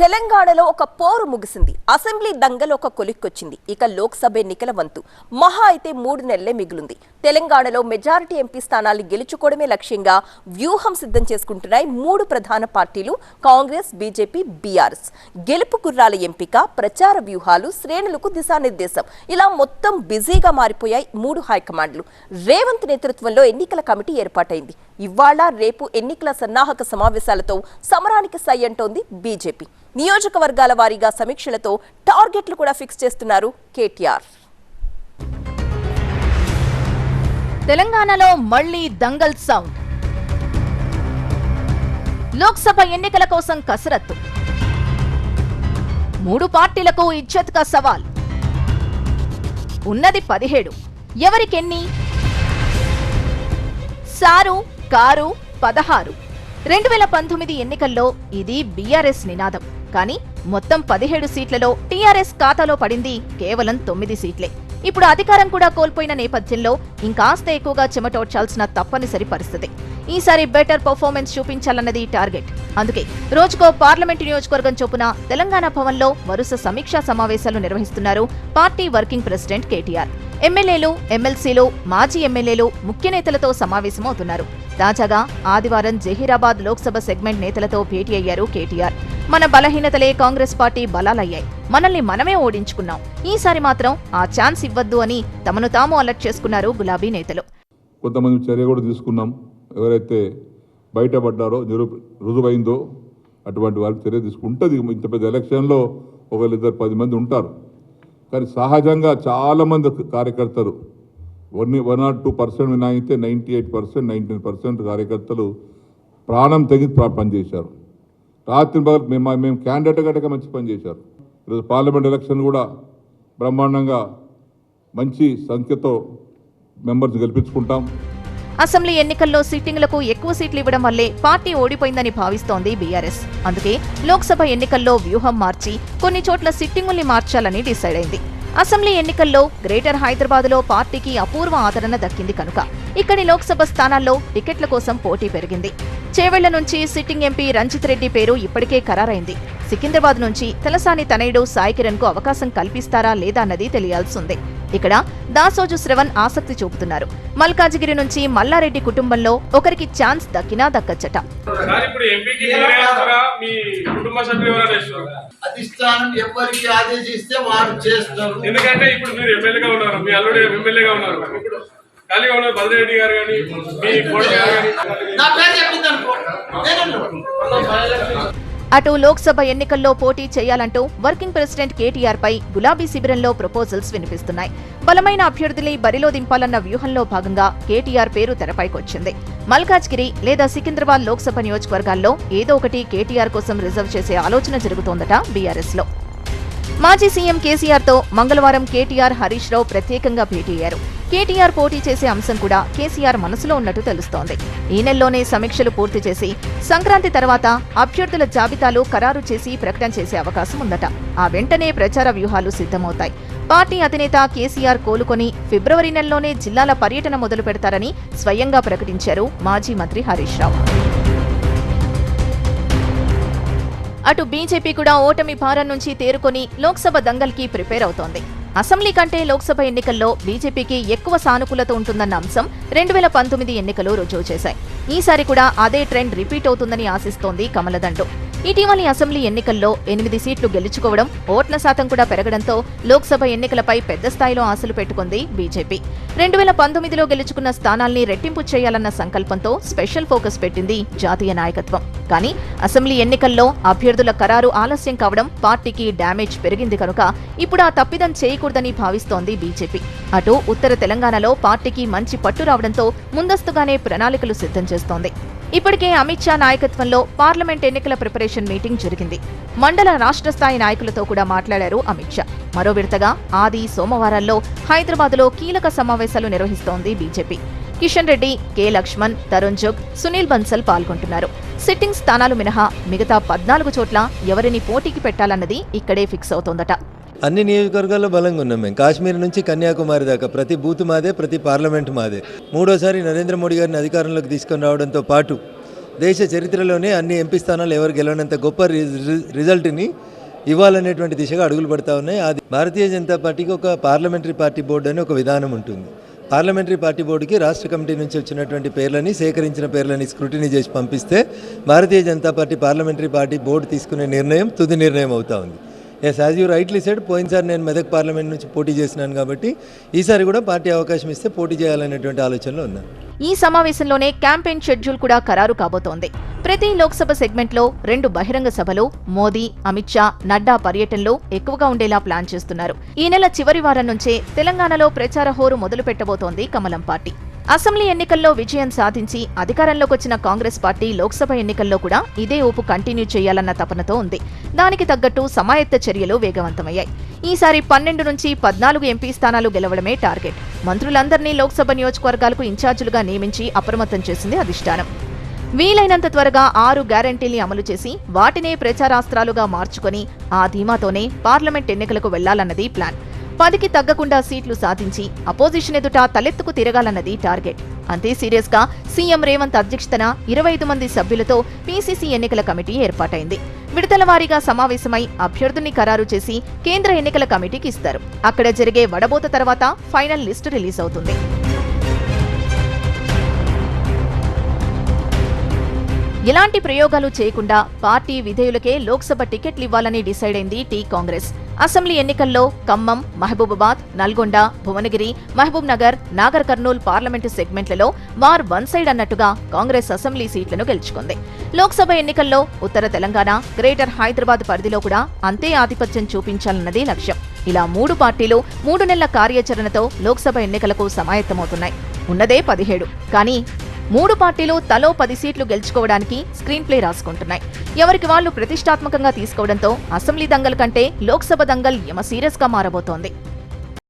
తెలంగాణలో ఒక పోరు ముగిసింది. అసెంబ్లీ దంగలు ఒక కొలిక్కొచ్చింది. ఇక లోక్సభ ఎన్నికల వంతు మహా అయితే 3 నెలలే మిగిలింది. తెలంగాణలో మెజారిటీ ఎంపీ స్థానాలు గెలుచుకోవడమే లక్ష్యంగా వ్యూహం సిద్ధం చేసుకుంటున్నాయి 3 ప్రధాన పార్టీలు కాంగ్రెస్, బీజేపీ, బీఆర్ఎస్. గెలుపు గుర్రాల ఎంపిక, ప్రచార వ్యూహాలు, శ్రేణులకు దిశానిర్దేశం ఇలా మొత్తం బిజీగా మారిపోయాయి 3 హైకమాండ్లు. రేవంత్ నేతృత్వంలో ఎన్నికల కమిటీ ఏర్పాటైంది. ఇవాళ రేపు ఎన్నికల సన్నాహక సమావేశాలతో సమరానికి సై అంటోంది బీజేపీ. నియోజకవర్గాల వారీగా సమీక్షలతో టార్గెట్లు కూడా ఫిక్స్ చేస్తున్నారు కేటీఆర్. తెలంగాణలో మళ్లీ దంగల్ సౌండ్. లోక్సభ ఎన్నికల కోసం కసరత్తు. 3 పార్టీలకు ఇజ్జత్ కా సవాల్. ఉన్నది 17. ఎవరికెన్ని? Sir car 16. 2019 ఎన్నికల్లో ఇది బీఆర్ఎస్ నినాదం. కానీ మొత్తం 17 సీట్లలో టీఆర్ఎస్ ఖాతాలో పడింది కేవలం 9 సీట్లే. ఇప్పుడు అధికారం కూడా కోల్పోయిన నేపథ్యంలో ఇంకాస్త ఎక్కువగా చెమటోడ్చాల్సిన తప్పనిసరి పరిస్థితి. ఈసారి బెటర్ పర్ఫార్మెన్స్ చూపించాలన్నది టార్గెట్. అందుకే రోజుకో పార్లమెంటు నియోజకవర్గం చొప్పున తెలంగాణ భవన్లో వరుస సమీక్షా సమావేశాలు నిర్వహిస్తున్నారు పార్టీ వర్కింగ్ ప్రెసిడెంట్ కేటీఆర్. ఎమ్మెల్యేలు, ఎమ్మెల్సీలు, మాజీ ఎమ్మెల్యేలు, ముఖ్య నేతలతో సమావేశమవుతున్నారు. తాజాగా ఆదివారం జహీరాబాద్ లోక్సభ సెగ్మెంట్ నేతలతో భేటీ అయ్యారు కేటీఆర్. మన బలహీనతలే కాంగ్రెస్ పార్టీ బలాలయ్యాయి, మనల్ని మనమే ఓడించుకున్నాం, ఈసారి మాత్రం ఆ ఛాన్స్ ఇవ్వద్దు అని తమను తాము అలర్ట్ చేసుకున్నారు గులాబీ నేతలు. కొంతమంది చర్య కూడా తీసుకున్నాం. ఎవరైతే బయటపడ్డారో, రుజువైందో అటువంటి వారికి చర్య తీసుకుంటుంది. ఇంత పెద్ద ఎలక్షన్లో 1-2-10 మంది ఉంటారు. కానీ సహజంగా చాలామంది కార్యకర్తలు 1-2% వినాయితే 98%, 99% కార్యకర్తలు ప్రాణం తెగి పనిచేశారు. రాత్రి మేము క్యాండిడేట్ గట్టక మంచి పని చేశారు. ఈరోజు పార్లమెంట్ ఎలక్షన్ కూడా బ్రహ్మాండంగా మంచి సంఖ్యతో మెంబర్స్ గెలిపించుకుంటాం. అసెంబ్లీ ఎన్నికల్లో సిట్టింగులకు ఎక్కువ సీట్లు ఇవ్వడం వల్లే పార్టీ ఓడిపోయిందని భావిస్తోంది బీఆర్ఎస్. అందుకే లోక్సభ ఎన్నికల్లో వ్యూహం మార్చి కొన్ని చోట్ల సిట్టింగుల్ని మార్చాలని డిసైడ్ అయింది. అసెంబ్లీ ఎన్నికల్లో గ్రేటర్ హైదరాబాద్లో పార్టీకి అపూర్వ ఆదరణ దక్కింది కనుక ఇక్కడి లోక్సభ స్థానాల్లో టికెట్ల కోసం పోటీ పెరిగింది. చేవెళ్ల నుంచి సిట్టింగ్ ఎంపీ రంజిత్ రెడ్డి పేరు ఇప్పటికే ఖరారైంది. సికింద్రాబాద్ నుంచి తలసాని తనయుడు సాయి కిరణ్ కు అవకాశం కల్పిస్తారా లేదా అన్నది తెలియాల్సిందే. ఇక్కడ దాసోజు శ్రవణ్ ఆసక్తి చూపుతున్నారు. మల్కాజిగిరి నుంచి మల్లారెడ్డి కుటుంబంలో ఒకరికి ఛాన్స్ దక్కినా దక్కచ్చట. అటు లోక్సభ ఎన్నికల్లో పోటీ చేయాలంటూ వర్కింగ్ ప్రెసిడెంట్ కేటీఆర్ పై గులాబీ శిబిరంలో ప్రపోజల్స్ వినిపిస్తున్నాయి. బలమైన అభ్యర్థుల్ని బరిలో దింపాలన్న వ్యూహంలో భాగంగా కేటీఆర్ పేరు తెరపైకొచ్చింది. మల్కాజ్గిరి లేదా సికింద్రాబాద్ లోక్సభ నియోజకవర్గాల్లో ఏదో ఒకటి కేటీఆర్ కోసం రిజర్వ్ చేసే ఆలోచన జరుగుతోందట బీఆర్ఎస్ లో. మాజీ సీఎం కేసీఆర్ తో మంగళవారం కేటీఆర్, హరీష్ రావు ప్రత్యేకంగా భేటీ అయ్యారు. కేటీఆర్ పోటీ చేసే అంశం కూడా కేసీఆర్ మనసులో ఉన్నట్టు తెలుస్తోంది. ఈ నెలలోనే సమీక్షలు పూర్తి చేసి సంక్రాంతి తర్వాత అభ్యర్థుల జాబితాలు ఖరారు చేసి ప్రకటన చేసే అవకాశం ఉందట. ఆ వెంటనే ప్రచార వ్యూహాలు సిద్ధమవుతాయి. పార్టీ అధినేత కేసీఆర్ కోలుకొని ఫిబ్రవరి నెలలోనే జిల్లాల పర్యటన మొదలు పెడతారని స్వయంగా ప్రకటించారు మాజీ మంత్రి హరీష్ రావు. అటు బీజేపీ కూడా ఓటమి భారం నుంచి తేరుకొని లోక్సభ దంగల్కి ప్రిపేర్ అవుతోంది. అసెంబ్లీ కంటే లోక్సభ ఎన్నికల్లో బీజేపీకి ఎక్కువ సానుకూలత ఉంటుందన్న అంశం 2019 ఎన్నికలు రుజువు చేశాయి. ఈసారి కూడా అదే ట్రెండ్ రిపీట్ అవుతుందని ఆశిస్తోంది కమలదండు. ఇటీవలి అసెంబ్లీ ఎన్నికల్లో 8 సీట్లు గెలుచుకోవడం, ఓట్ల శాతం కూడా పెరగడంతో లోక్సభ ఎన్నికలపై పెద్ద స్థాయిలో ఆశలు పెట్టుకుంది బీజేపీ. 2019లో గెలుచుకున్న స్థానాల్ని రెట్టింపు చేయాలన్న సంకల్పంతో స్పెషల్ ఫోకస్ పెట్టింది జాతీయ నాయకత్వం. కానీ అసెంబ్లీ ఎన్నికల్లో అభ్యర్థుల ఖరారు ఆలస్యం కావడం పార్టీకి డ్యామేజ్ పెరిగింది కనుక ఇప్పుడు ఆ తప్పిదం చేయకూడదని భావిస్తోంది బీజేపీ. అటు ఉత్తర తెలంగాణలో పార్టీకి మంచి పట్టు రావడంతో ముందస్తుగానే ప్రణాళికలు సిద్ధం చేస్తోంది. ఇప్పటికే అమిత్ షా నాయకత్వంలో పార్లమెంట్ ఎన్నికల ప్రిపరేషన్ మీటింగ్ జరిగింది. మండల, రాష్ట్ర స్థాయి నాయకులతో కూడా మాట్లాడారు అమిత్ షా. మరో విడతగా ఆది, సోమవారాల్లో హైదరాబాద్లో కీలక సమావేశాలు నిర్వహిస్తోంది బీజేపీ. కిషన్ రెడ్డి, కె లక్ష్మణ్, తరుణ్ జుగ్, సునీల్ బన్సల్ పాల్గొంటున్నారు. సిట్టింగ్ స్థానాలు మినహా మిగతా 14 చోట్ల ఎవరిని పోటీకి పెట్టాలన్నది ఇక్కడే ఫిక్స్ అవుతోందట. అన్ని నియోజకవర్గాల్లో బలంగా ఉన్నాం మేము. కాశ్మీర్ నుంచి కన్యాకుమారి దాకా ప్రతి బూత్ మాదే, ప్రతి పార్లమెంట్ మాదే. 3వ సారి నరేంద్ర మోడీ గారిని అధికారంలోకి తీసుకొని రావడంతో పాటు దేశ చరిత్రలోనే అన్ని ఎంపీ స్థానాలు ఎవరు గెలవనంత గొప్ప రిజల్ట్ని ఇవ్వాలనేటువంటి దిశగా అడుగులు పడతా ఉన్నాయి. అది భారతీయ జనతా పార్టీకి ఒక పార్లమెంటరీ పార్టీ బోర్డు అని ఒక విధానం ఉంటుంది. పార్లమెంటరీ పార్టీ బోర్డుకి రాష్ట్ర కమిటీ నుంచి వచ్చినటువంటి పేర్లని, సేకరించిన పేర్లని స్క్రూటినీ చేసి పంపిస్తే Bharatiya Janata Party parliamentary party board తీసుకునే నిర్ణయం తుది నిర్ణయం అవుతా ఉంది. Yes, as you rightly said, పోయినసారి నేను మెదక్ పార్లమెంట్ నుంచి పోటీ చేసినాను కాబట్టి ఈసారి కూడా పార్టీ అవకాశం ఇస్తే పోటీ చేయాలనేటువంటి ఆలోచనలో ఉన్నాను. ఈ సమావేశంలోనే క్యాంపెయిన్ షెడ్యూల్ కూడా ఖరారు కాబోతోంది. ప్రతి లోక్సభ సెగ్మెంట్లో 2 బహిరంగ సభలు మోదీ, అమిత్ షా, నడ్డా పర్యటనలు ఎక్కువగా ఉండేలా ప్లాన్ చేస్తున్నారు. ఈ నెల చివరి వారం నుంచే తెలంగాణలో ప్రచార హోరు మొదలు పెట్టబోతోంది కమలం పార్టీ. అసెంబ్లీ ఎన్నికల్లో విజయం సాధించి అధికారంలోకి వచ్చిన కాంగ్రెస్ పార్టీ లోక్సభ ఎన్నికల్లో కూడా ఇదే ఊపు కంటిన్యూ చేయాలన్న తపనతో ఉంది. దానికి తగ్గట్టు సమాయత్త చర్యలు వేగవంతమయ్యాయి. ఈసారి 12 నుంచి 14 ఎంపీ స్థానాలు గెలవడమే టార్గెట్. మంత్రులందరినీ లోక్సభ నియోజకవర్గాలకు ఇన్ఛార్జీలుగా నియమించి అప్రమత్తం చేసింది అధిష్టానం. వీలైనంత త్వరగా 6 గ్యారంటీల్ని అమలు చేసి వాటినే ప్రచారాస్త్రాలుగా మార్చుకొని ఆ ధీమాతోనే పార్లమెంట్ ఎన్నికలకు వెళ్లాలన్నది ప్లాన్. 10కి తగ్గకుండా సీట్లు సాధించి అపోజిషన్ ఎదుట తలెత్తుకు తిరగాలన్నది టార్గెట్. అంతే సీరియస్ గా సీఎం రేవంత్ అధ్యక్షతన 25 మంది సభ్యులతో పీసీసీ ఎన్నికల కమిటీ ఏర్పాటైంది. విడతల వారీగా సమావేశమై అభ్యర్థుల్ని ఖరారు చేసి కేంద్ర ఎన్నికల కమిటీకి ఇస్తారు. అక్కడ జరిగే వడబోత తర్వాత ఫైనల్ లిస్టు రిలీజ్ అవుతుంది. ఎలాంటి ప్రయోగాలు చేయకుండా పార్టీ విధేయులకే లోక్సభ టికెట్లు ఇవ్వాలని డిసైడ్ అయింది టీ కాంగ్రెస్. అసెంబ్లీ ఎన్నికల్లో Khammam, Mahabubabad, Nalgonda, Bhuvanagiri, Mahabubnagar, Nagarkurnool parliament సెగ్మెంట్లలో వార్ వన్ సైడ్ అన్నట్టుగా కాంగ్రెస్ అసెంబ్లీ సీట్లను గెలుచుకుంది. లోక్సభ ఎన్నికల్లో ఉత్తర తెలంగాణ, గ్రేటర్ హైదరాబాద్ పరిధిలో కూడా అంతే ఆధిపత్యం చూపించాలన్నది లక్ష్యం. ఇలా 3 పార్టీలు 3 నెలల కార్యాచరణతో లోక్సభ ఎన్నికలకు సమాయత్తమవుతున్నాయి. ఉన్నదే 17. కానీ 3 పార్టీలు తలో 10 సీట్లు గెలుచుకోవడానికి స్క్రీన్ ప్లే రాసుకుంటున్నాయి. ఎవరికి వాళ్లు ప్రతిష్టాత్మకంగా తీసుకోవడంతో అసెంబ్లీ దంగల్ కంటే లోక్సభ దంగల్ యమ సీరియస్ గా మారబోతోంది.